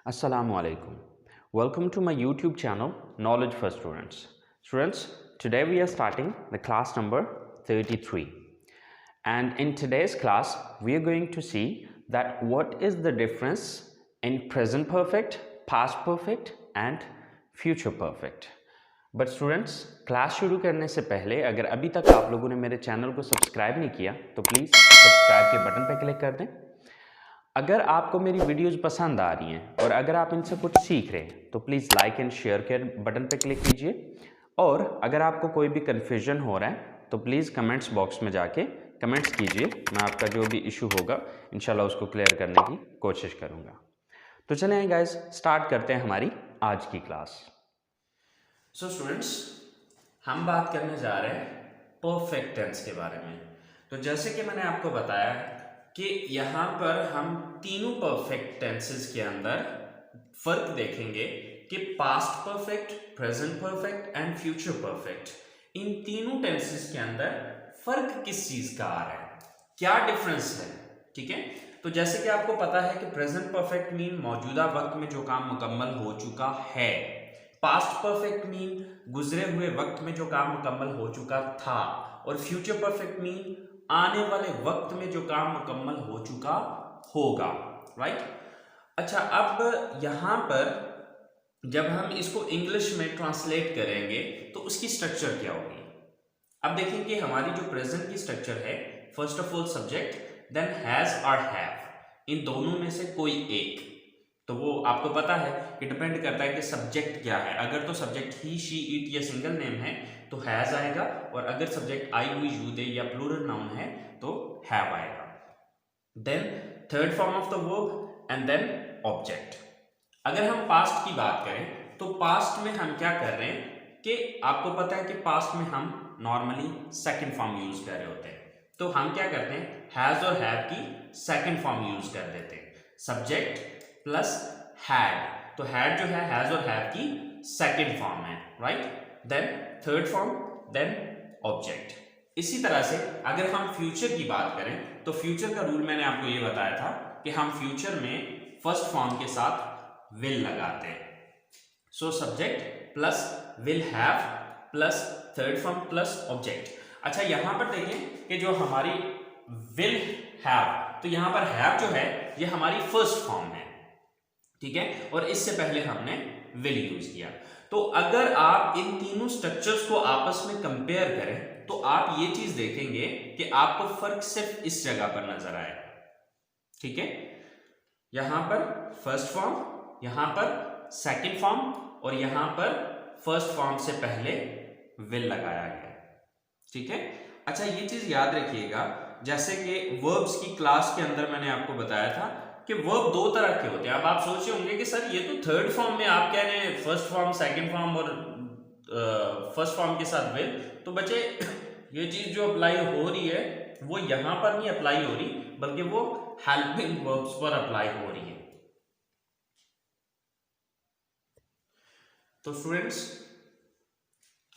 Assalamu alaikum. Welcome to my YouTube channel Knowledge for Students. Students, today we are starting the class number 33. And in today's class, we are going to see that what is the difference in present perfect, past perfect and future perfect. But students class शुरू करने से पहले अगर अभी तक आप लोगों ने मेरे चैनल को सब्सक्राइब नहीं किया तो प्लीज़ सब्सक्राइब के बटन पर क्लिक कर दें। अगर आपको मेरी वीडियोस पसंद आ रही हैं और अगर आप इनसे कुछ सीख रहे हैं तो प्लीज़ लाइक एंड शेयर के बटन पर क्लिक कीजिए। और अगर आपको कोई भी कन्फ्यूजन हो रहा है तो प्लीज़ कमेंट्स बॉक्स में जाके कमेंट्स कीजिए। मैं आपका जो भी इशू होगा इंशाल्लाह उसको क्लियर करने की कोशिश करूँगा। तो चलें गाइस, स्टार्ट करते हैं हमारी आज की क्लास। सो स्टूडेंट्स, हम बात करने जा रहे हैं परफेक्ट टेंस के बारे में। तो जैसे कि मैंने आपको बताया कि यहाँ पर हम तीनों परफेक्ट टेंसेस के अंदर फर्क देखेंगे कि past perfect, present perfect and future perfect, इन तीनों टेंसेस के अंदर फर्क किस चीज का आ रहा है, क्या डिफरेंस है। ठीक है, तो जैसे कि आपको पता है कि प्रेजेंट परफेक्ट मीन मौजूदा वक्त में जो काम मुकम्मल हो चुका है, पास्ट परफेक्ट मीन गुजरे हुए वक्त में जो काम मुकम्मल हो चुका था, और फ्यूचर परफेक्ट मीन आने वाले वक्त में जो काम मुकम्मल हो चुका होगा। राइट। अच्छा, अब यहां पर जब हम इसको इंग्लिश में ट्रांसलेट करेंगे तो उसकी स्ट्रक्चर क्या होगी। अब देखें कि हमारी जो प्रेजेंट की स्ट्रक्चर है, first of all subject, then has और हैव, इन दोनों में से कोई एक। तो वो आपको पता है कि डिपेंड करता है कि सब्जेक्ट क्या है। अगर तो सब्जेक्ट ही, शी, इट या सिंगल नेम है तो हैज आएगा, और अगर subject I, we, you, they या प्लूरल नाउन है तो हैव आएगा। Then third form of the verb and then object. अगर हम पास्ट की बात करें तो पास्ट में हम क्या कर रहे हैं कि आपको पता है कि पास्ट में हम नॉर्मली सेकंड फॉर्म यूज कर रहे होते हैं। तो हम क्या करते हैं, हैज और हैव की सेकंड फॉर्म यूज कर देते हैं, सब्जेक्ट प्लस हैड। तो हैड जो है हैज और हैव की सेकंड फॉर्म है। Right. Then third form, then object. इसी तरह से अगर हम फ्यूचर की बात करें तो फ्यूचर का रूल मैंने आपको ये बताया था कि हम फ्यूचर में फर्स्ट फॉर्म के साथ विल लगाते हैं। So subject plus will have plus third form plus object. अच्छा, यहां पर देखें कि जो हमारी विल हैव, तो यहां पर हैव जो है ये हमारी फर्स्ट फॉर्म है। ठीक है, और इससे पहले हमने विल यूज किया। तो अगर आप इन तीनों स्ट्रक्चर्स को आपस में कंपेयर करें तो आप ये चीज देखेंगे कि आपको फर्क सिर्फ इस जगह पर नजर आएगा। ठीक है, यहां पर फर्स्ट फॉर्म, यहां पर सेकंड फॉर्म, और यहां पर फर्स्ट फॉर्म से पहले विल लगाया गया। ठीक है। अच्छा, ये चीज याद रखिएगा, जैसे कि वर्ब्स की क्लास के अंदर मैंने आपको बताया था कि वर्ब दो तरह के होते हैं। अब आप सोचे होंगे कि सर ये तो थर्ड फॉर्म में आप कह रहे हैं फर्स्ट फॉर्म, सेकंड फॉर्म और फर्स्ट फॉर्म के साथ विल, तो बच्चे ये चीज जो अप्लाई हो रही है वो यहां पर नहीं अप्लाई हो रही, बल्कि वो हेल्पिंग वर्ब्स पर अप्लाई हो रही है। तो स्टूडेंट्स,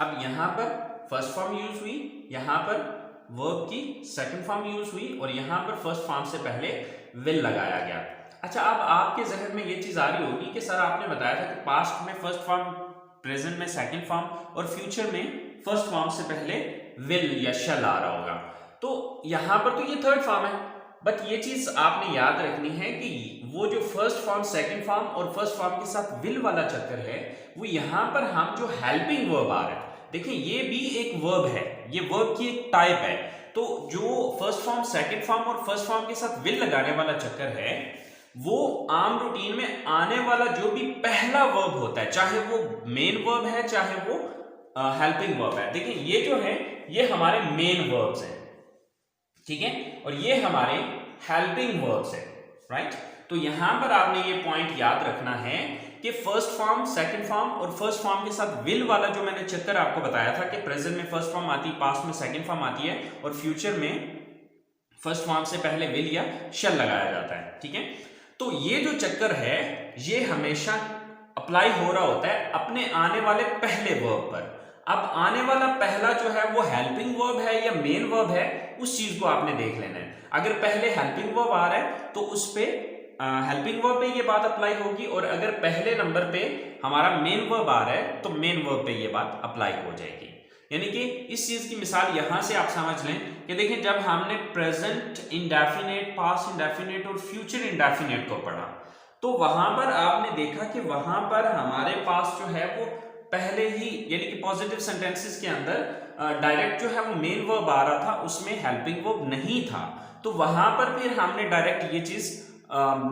अब यहां पर फर्स्ट फॉर्म यूज हुई, यहां पर वर्ब की सेकंड फॉर्म यूज हुई, और यहां पर फर्स्ट फॉर्म से पहले विल लगाया गया। अच्छा, अब आपके जहन में ये चीज आ रही होगी कि सर आपने बताया था कि पास्ट में फर्स्ट फॉर्म, प्रेजेंट में सेकंड फॉर्म, और फ्यूचर में फर्स्ट फॉर्म से पहले विल या शैल आ रहा होगा। तो यहां पर तो ये थर्ड फॉर्म है, बट ये चीज आपने याद रखनी है कि वो जो फर्स्ट फॉर्म, सेकंड फॉर्म और फर्स्ट फॉर्म के साथ विल वाला चक्कर है, वो यहां पर हम जो हेल्पिंग वर्ब आ रहा है, देखिए ये भी एक वर्ब है, ये वर्ब की एक टाइप है। तो जो फर्स्ट फॉर्म, सेकंड फॉर्म और फर्स्ट फॉर्म के साथ विल लगाने वाला चक्कर है, वो आम रूटीन में आने वाला जो भी पहला वर्ब होता है, चाहे वो मेन वर्ब है चाहे वो हेल्पिंग वर्ब है। देखिए ये जो है ये हमारे मेन वर्ब्स हैं। ठीक है, और ये हमारे हेल्पिंग वर्ब्स है। राइट। तो यहां पर आपने ये पॉइंट याद रखना है कि फर्स्ट फॉर्म, सेकंड फॉर्म और फर्स्ट फॉर्म के साथ विल वाला जो मैंने चक्कर आपको बताया था कि प्रेजेंट में फर्स्ट फॉर्म आती है, पास्ट में सेकंड फॉर्म आती है, और फ्यूचर में फर्स्ट फॉर्म से पहले विल या शैल लगाया जाता है। ठीक है, तो ये जो चक्कर है ये हमेशा अप्लाई हो रहा होता है अपने आने वाले पहले वर्ब पर। अब आने वाला पहला जो है वो हेल्पिंग वर्ब है या मेन वर्ब है, उस चीज को आपने देख लेना है। अगर पहले हेल्पिंग वर्ब आ रहा है तो उस पे हेल्पिंग वर्ब पे ये बात अप्लाई होगी, और अगर पहले नंबर पे हमारा मेन वर्ब आ रहा है तो मेन वर्ब पे ये बात अप्लाई हो जाएगी। यानी कि इस चीज की मिसाल यहां से आप समझ लें कि देखिए, जब हमने प्रेजेंट इंडेफिनेट, पास्ट इंडेफिनेट और फ्यूचर इंडेफिनेट को पढ़ा, तो वहां पर आपने देखा कि वहां पर हमारे पास जो है वो पहले ही, यानी कि पॉजिटिव सेंटेंसेस के अंदर डायरेक्ट जो है वो मेन वर्ब आ रहा था, उसमें हेल्पिंग वर्ब नहीं था। तो वहां पर फिर हमने डायरेक्ट ये चीज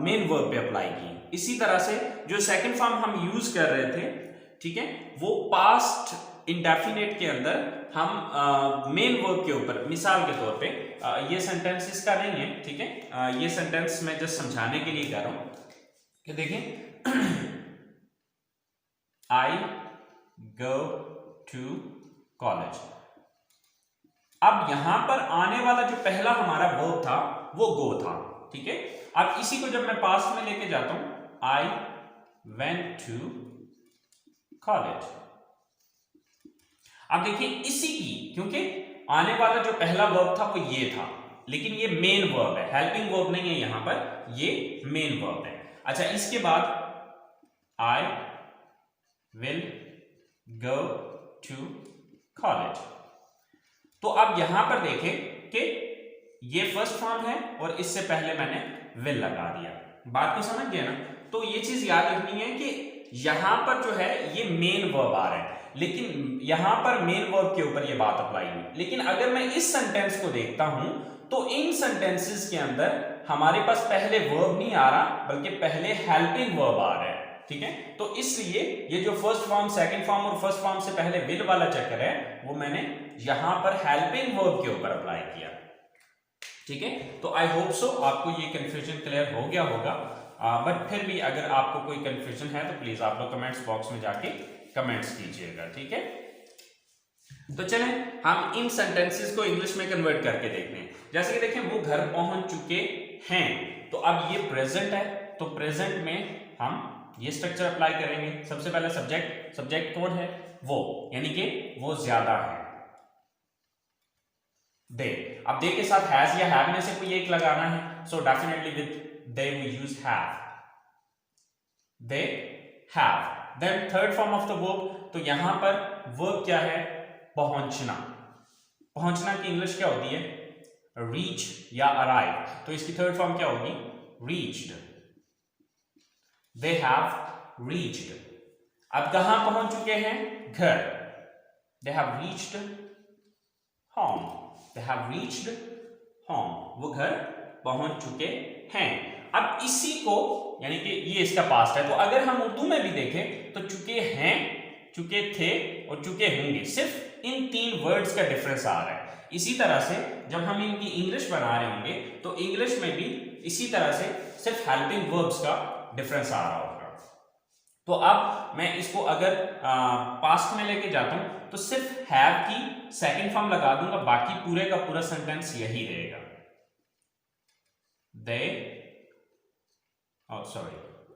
मेन वर्ब पे अप्लाई की। इसी तरह से जो सेकंड फॉर्म हम यूज कर रहे थे, ठीक है, वो पास्ट इंडेफिनेट के अंदर हम मेन वर्ब के ऊपर, मिसाल के तौर पे ये सेंटेंस इसका नहीं है, ठीक है, ये सेंटेंस मैं जस्ट समझाने के लिए कर रहा हूं कि देखें, आई गो टू कॉलेज। अब यहां पर आने वाला जो पहला हमारा वर्ब था वो गो था, ठीक है। अब इसी को जब मैं पास्ट में लेके जाता हूं, आई वेंट टू कॉलेज। अब देखिए इसी की, क्योंकि आने वाला जो पहला वर्ब था वो ये था, लेकिन ये मेन वर्ब है, हेल्पिंग वर्ब नहीं है यहां पर, ये मेन वर्ब है। अच्छा, इसके बाद I will go to college. तो अब यहां पर देखें कि ये फर्स्ट फॉर्म है और इससे पहले मैंने विल लगा दिया। बात को समझ गए ना? तो ये चीज याद रखनी है कि यहां पर जो है ये मेन वर्ब आ रहा है, लेकिन यहां पर मेन वर्ब के ऊपर ये बात अप्लाई हुई। लेकिन अगर मैं इस सेंटेंस को देखता हूं तो इन सेंटेंसेस के अंदर हमारे पास पहले वर्ब नहीं आ रहा, बल्कि पहले हेल्पिंग वर्ब आ रहा है, ठीक है। तो इसलिए ये जो फर्स्ट फॉर्म, सेकंड फॉर्म और फर्स्ट फॉर्म से पहले विल वाला चक्कर है, वो मैंने यहां पर हेल्पिंग वर्ब के ऊपर अप्लाई किया, ठीक है। तो आई होप सो आपको ये कंफ्यूजन क्लियर हो गया होगा, बट फिर भी अगर आपको कोई कंफ्यूजन है तो प्लीज आप लोग कमेंट्स बॉक्स में जाके कमेंट्स कीजिएगा, ठीक है। तो चलें हम इन सेंटेंसेस को इंग्लिश में कन्वर्ट करके देखते हैं। जैसे कि देखें, वो घर पहुंच चुके हैं, तो अब ये प्रेजेंट है, तो प्रेजेंट में हम ये स्ट्रक्चर अप्लाई करेंगे। सबसे पहले सब्जेक्ट, सब्जेक्ट कौन है? वो, यानी कि वो ज्यादा है, दे। अब दे के साथ हैज या हैव में से कोई एक लगाना है, so definitely with they we use have, they have. Then third form of the verb, तो यहां पर वर्ब क्या है? पहुंचना। पहुंचना की इंग्लिश क्या होती है? रीच या अराइव। तो इसकी थर्ड फॉर्म क्या होगी? रीच्ड। They have reached. अब कहां पहुंच चुके हैं? घर। They have reached home. They have reached home. वो घर पहुंच चुके हैं। अब इसी को, यानी कि ये इसका पास्ट है, तो अगर हम उर्दू में भी देखें तो चुके हैं, चुके थे और चुके होंगे, सिर्फ इन तीन वर्ड्स का डिफरेंस आ रहा है। इसी तरह से जब हम इनकी इंग्लिश बना रहे होंगे तो इंग्लिश में भी इसी तरह से सिर्फ हेल्पिंग वर्ब्स का डिफरेंस आ रहा होगा। तो अब मैं इसको अगर पास्ट में लेके जाता हूं तो सिर्फ हैव की सेकंड फॉर्म लगा दूंगा, बाकी पूरे का पूरा सेंटेंस यही रहेगा। दे,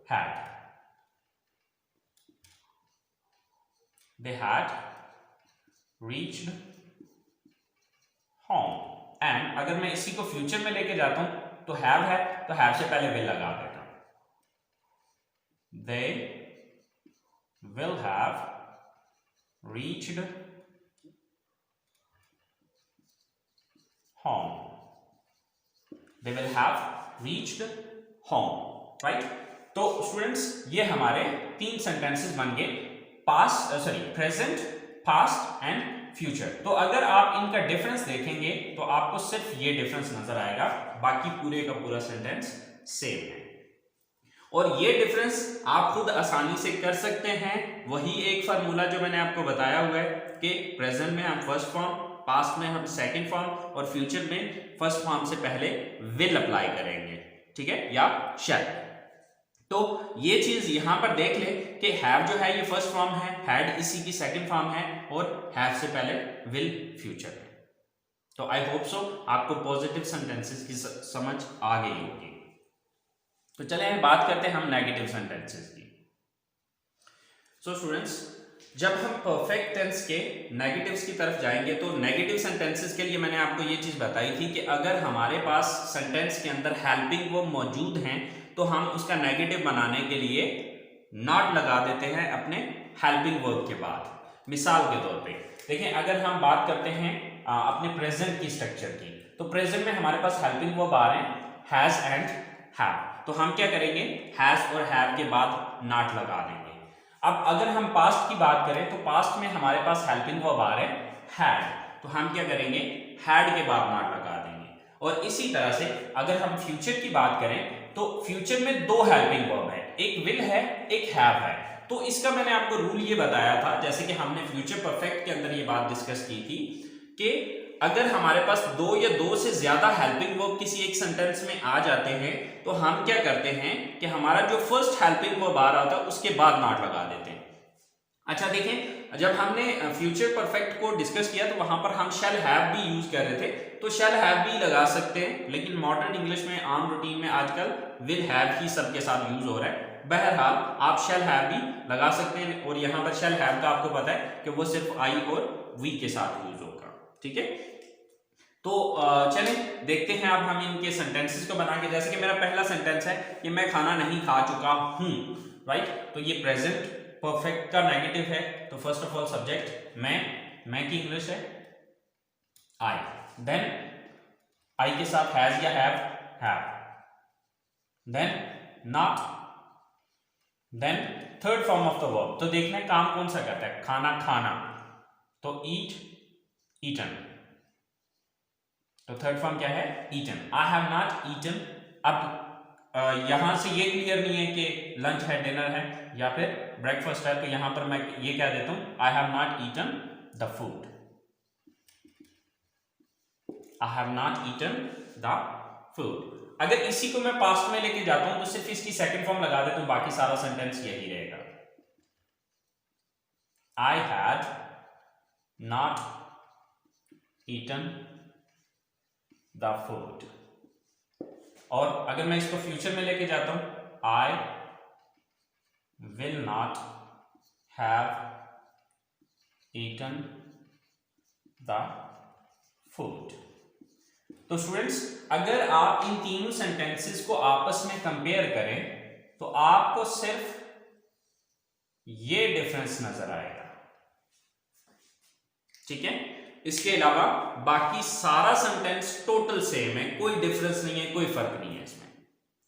had, they had reached home। And अगर मैं इसी को फ्यूचर में लेके जाता हूं तो हैव है, तो हैव से पहले विल लगा देता हूं। they will have reached home। they will have reached home, right. तो स्टूडेंट्स ये हमारे तीन सेंटेंसेस बन गए, प्रेजेंट, पास्ट एंड फ्यूचर। तो अगर आप इनका डिफरेंस देखेंगे तो आपको सिर्फ ये डिफरेंस नजर आएगा, बाकी पूरे का पूरा सेंटेंस सेम है। और ये डिफरेंस आप खुद आसानी से कर सकते हैं। वही एक फार्मूला जो मैंने आपको बताया हुआ है कि प्रेजेंट में हम फर्स्ट फॉर्म, पास्ट में हम सेकंड फॉर्म और फ्यूचर में फर्स्ट फॉर्म से पहले विल अप्लाई करेंगे, ठीक है, या शैल। तो ये चीज यहां पर देख ले कि हैव जो है ये फर्स्ट फॉर्म है, हैड इसी की सेकंड फॉर्म है, और हैव से पहले विल फ्यूचर है। तो आई होप सो आपको पॉजिटिव सेंटेंसेस की समझ आ गई होगी। तो चले बात करते हैं हम नेगेटिव सेंटेंसेस की। सो स्टूडेंट्स, जब हम परफेक्ट टेंस के नेगेटिव्स की तरफ जाएंगे तो नेगेटिव सेंटेंसेस के लिए मैंने आपको ये चीज बताई थी कि अगर हमारे पास सेंटेंस के अंदर हेल्पिंग वर्ब मौजूद हैं तो हम उसका नेगेटिव बनाने के लिए नॉट लगा देते हैं अपने हेल्पिंग वर्ब के बाद। मिसाल के तौर पे देखें, अगर हम बात करते हैं अपने प्रेजेंट की स्ट्रक्चर की, तो प्रेजेंट में हमारे पास हेल्पिंग वर्ब आ रहे हैं हैज एंड हैव, तो हम क्या करेंगे, हैज और हैव के बाद नॉट लगा देंगे। अब अगर हम पास्ट की बात करें तो पास्ट में हमारे पास हेल्पिंग वर्ब आ रहे हैं हैड, तो हम क्या करेंगे, हैड के बाद नॉट लगा देंगे। और इसी तरह से अगर हम फ्यूचर की बात करें तो फ्यूचर में दो हेल्पिंग वर्ब है, एक विल है एक हैव है। तो इसका मैंने आपको रूल ये बताया था, जैसे कि हमने फ्यूचर परफेक्ट के अंदर ये बात डिस्कस की थी कि अगर हमारे पास दो या दो से ज्यादा हेल्पिंग वर्ब किसी एक सेंटेंस में आ जाते हैं तो हम क्या करते हैं कि हमारा जो फर्स्ट हेल्पिंग वर्ब आ रहा था उसके बाद नॉट लगा देते हैं। अच्छा देखें, जब हमने फ्यूचर परफेक्ट को डिस्कस किया तो वहां पर हम शैल हैव भी यूज कर रहे थे, तो शैल हैव भी लगा सकते हैं, लेकिन मॉडर्न इंग्लिश में आम रूटीन में आजकल विल हैव ही सबके साथ यूज हो रहा है। बहरहाल आप शैल हैव भी लगा सकते हैं, और यहाँ पर शैल हैव का आपको पता है कि वो सिर्फ आई और वी के साथ यूज होगा। ठीक है, तो चलें देखते हैं अब हम इनके सेंटेंसेस को बना के। जैसे कि मेरा पहला सेंटेंस है कि मैं खाना नहीं खा चुका हूं, राइट, तो ये प्रेजेंट परफेक्ट का नेगेटिव है, तो फर्स्ट ऑफ ऑल सब्जेक्ट मैं की इंग्लिश है आई, देन आई के साथ हैज या have, then not, then third form of the verb. तो देखना है काम कौन सा करता है, खाना खाना, तो ईट ईटन, तो थर्ड फॉर्म क्या है, eaten. I have not eaten. अब यहां से ये क्लियर नहीं है कि लंच है, डिनर है या फिर ब्रेकफास्ट है, तो यहां पर मैं ये कह देता हूं I have not eaten the food, I have not eaten the food. अगर इसी को मैं पास्ट में लेके जाता हूं तो सिर्फ इसकी सेकंड फॉर्म लगा देता हूं, बाकी सारा सेंटेंस यही रहेगा, I had not eaten the food. और अगर मैं इसको फ्यूचर में लेके जाता हूं, I will not have eaten the food. तो स्टूडेंट्स, अगर आप इन तीनों सेंटेंसेस को आपस में कंपेयर करें तो आपको सिर्फ ये डिफरेंस नजर आएगा। ठीक है, इसके अलावा बाकी सारा सेंटेंस टोटल सेम है, कोई डिफरेंस नहीं है, कोई फर्क नहीं है इसमें।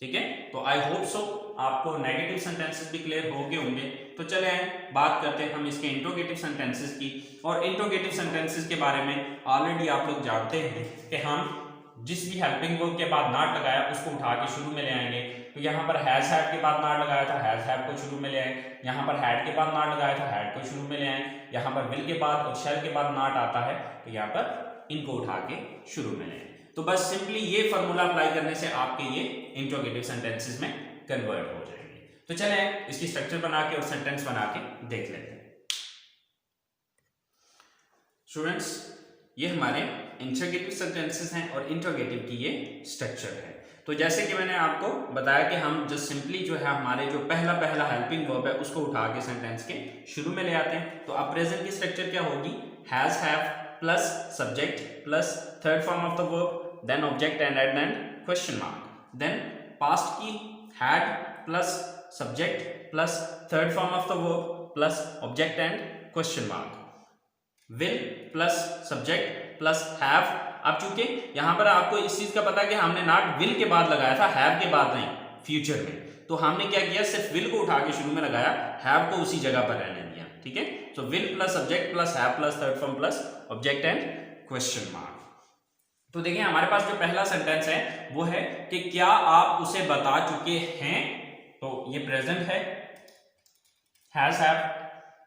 ठीक है, तो आई होप सो आपको नेगेटिव सेंटेंसेस भी क्लियर हो गए होंगे। तो चले आए बात करते हैं हम इसके इंट्रोगेटिव सेंटेंसेस की। और इंट्रोगेटिव सेंटेंसेस के बारे में ऑलरेडी आप लोग जानते हैं कि हम जिस भी हेल्पिंग वर्ब के बाद नॉट लगाया उसको उठा के शुरू में ले आएंगे। तो यहाँ पर हैज हैव के बाद नॉट लगाया था, हैज हैव को शुरू में ले आए। यहाँ पर हैड के बाद नॉट लगाया था, हैड को शुरू में ले आए। यहाँ पर विल के बाद और शैल के बाद नॉट आता है, तो यहाँ पर इनको उठा के शुरू में ले आए। तो बस सिंपली ये फॉर्मूला अप्लाई करने से आपके ये इंट्रोगेटिव सेंटेंसेस में कन्वर्ट हो जाएंगे। तो चले इसकी स्ट्रक्चर बना के और सेंटेंस बना के देख लेते हैं। स्टूडेंट्स, ये हमारे इंट्रोगेटिव सेंटेंसेस हैं और इंट्रोगेटिव की ये स्ट्रक्चर है। तो जैसे कि मैंने आपको बताया कि हम जस्ट सिंपली जो है हमारे जो पहला हेल्पिंग वर्ब है उसको उठा के सेंटेंस के शुरू में ले आते हैं। तो अब प्रेजेंट की स्ट्रक्चर क्या होगी, has have plus subject plus third form of the verb, then object and at and question mark. Then past की had plus subject plus third form of the verb plus object and question mark. Will plus subject plus have. अब चूंकि यहां पर आपको इस चीज का पता है कि हमने नॉट विल के बाद लगाया था, हैव के बाद नहीं, फ्यूचर में। तो हमने क्या किया, सिर्फ विल को उठा के शुरू में लगाया, हैव को उसी जगह पर रहने दिया। ठीक है, तो will plus subject plus have plus third form plus object and question mark. तो देखिए हमारे पास जो पहला सेंटेंस है वो है कि क्या आप उसे बता चुके हैं। तो ये प्रेजेंट है, हैज हैव,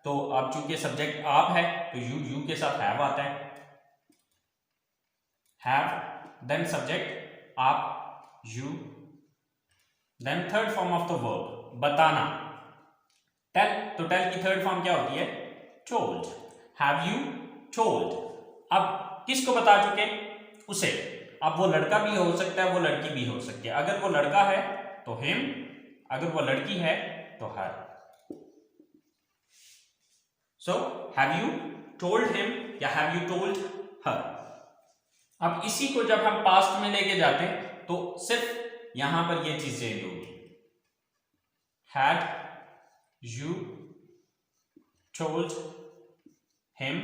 तो अब चूंकि सब्जेक्ट आप है तो यू के साथ हैव आता है, हैव, देन सब्जेक्ट आप you, then third form of the verb बताना, टेल। तो टेल की थर्ड फॉर्म क्या होती है, टोल्ड। Have you told. अब किसको बता चुके, उसे। अब वो लड़का भी हो सकता है, वो लड़की भी हो सकती है। अगर वो लड़का है तो हिम, अगर वो लड़की है तो her. So have you told him या हैव यू टोल्ड हर। अब इसी को जब हम पास्ट में लेके जाते हैं तो सिर्फ यहां पर ये चीज चेंज होगी, हैड यू टोल्ड हिम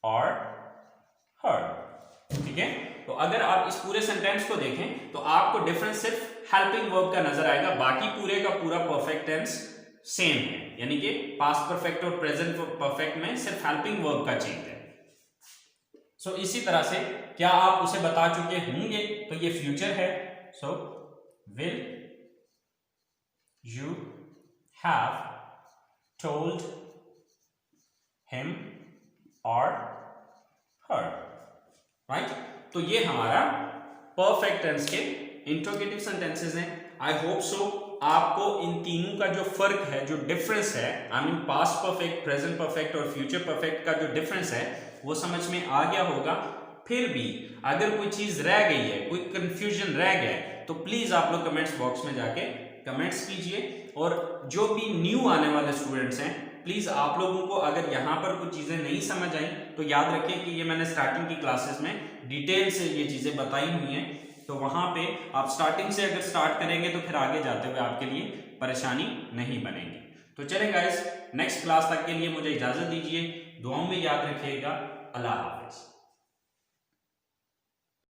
और हर। ठीक है, तो अगर आप इस पूरे सेंटेंस को देखें तो आपको डिफरेंस सिर्फ हेल्पिंग वर्ब का नजर आएगा, बाकी पूरे का पूरा परफेक्ट टेंस सेम है, यानी कि पास्ट परफेक्ट और प्रेजेंट परफेक्ट में सिर्फ हेल्पिंग वर्ब का चेंज है। सो इसी तरह से क्या आप उसे बता चुके होंगे, तो ये फ्यूचर है। So will you have told him और हर, राइट। तो ये हमारा परफेक्ट टेंस के इंट्रोगेटिव सेंटेंसेस हैं। आई होप सो आपको इन तीनों का जो फर्क है, जो डिफरेंस है, I mean past perfect, present perfect और फ्यूचर परफेक्ट का जो डिफरेंस है वो समझ में आ गया होगा। फिर भी अगर कोई चीज रह गई है, कोई कंफ्यूजन रह गया है, तो प्लीज आप लोग कमेंट्स बॉक्स में जाके कमेंट्स कीजिए। और जो भी न्यू आने वाले स्टूडेंट्स हैं, प्लीज आप लोगों को अगर यहाँ पर कुछ चीजें नहीं समझ आई तो याद रखें कि ये मैंने स्टार्टिंग की क्लासेस में डिटेल से ये चीजें बताई हुई हैं, तो वहां पे आप स्टार्टिंग से अगर स्टार्ट करेंगे तो फिर आगे जाते हुए आपके लिए परेशानी नहीं बनेगी। तो चलें गाइस, नेक्स्ट क्लास तक के लिए मुझे इजाजत दीजिए, दुआओं में याद रखिएगा। अल्लाह हाफिज।